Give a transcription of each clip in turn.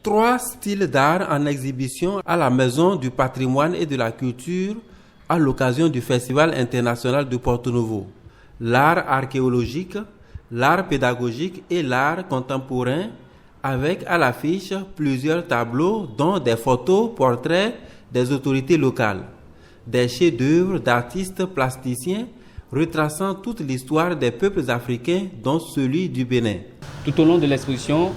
3 styles d'art en exhibition à la Maison du patrimoine et de la culture à l'occasion du Festival international de Porto Novo. L'art archéologique, l'art pédagogique et l'art contemporain, avec à l'affiche plusieurs tableaux dont des photos, portraits des autorités locales, des chefs-d'œuvre d'artistes plasticiens retraçant toute l'histoire des peuples africains, dont celui du Bénin. Tout au long de l'exposition,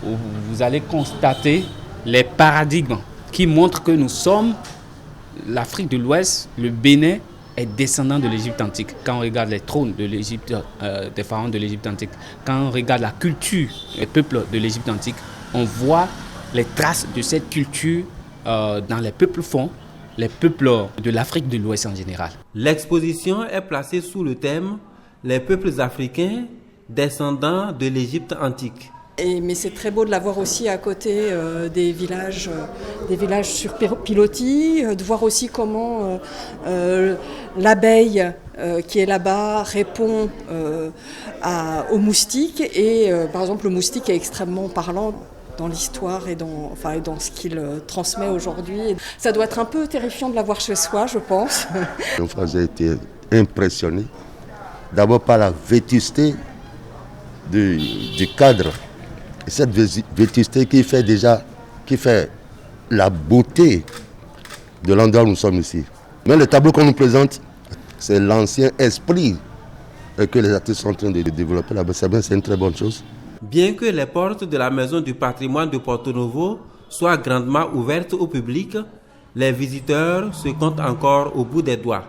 vous allez constater les paradigmes qui montrent que nous sommes l'Afrique de l'Ouest, le Bénin est descendant de l'Égypte antique. Quand on regarde les trônes de l'Égypte, des pharaons de l'Égypte antique, quand on regarde la culture des peuples de l'Égypte antique, on voit les traces de cette culture dans les peuples fonds, les peuples de l'Afrique de l'Ouest en général. L'exposition est placée sous le thème « Les peuples africains descendants de l'Égypte antique ». Mais c'est très beau de la voir aussi à côté des villages sur pilotis, de voir aussi comment l'abeille qui est là-bas répond aux moustiques. Et par exemple, le moustique est extrêmement parlant dans l'histoire et dans ce qu'il transmet aujourd'hui. Ça doit être un peu terrifiant de l'avoir chez soi, je pense. J'ai été impressionné d'abord par la vétusté du cadre. Et cette vétusté qui fait la beauté de l'endroit où nous sommes ici. Mais le tableau qu'on nous présente, c'est l'ancien esprit que les artistes sont en train de développer là-bas. C'est une très bonne chose. Bien que les portes de la Maison du patrimoine de Porto Novo soient grandement ouvertes au public, les visiteurs se comptent encore au bout des doigts.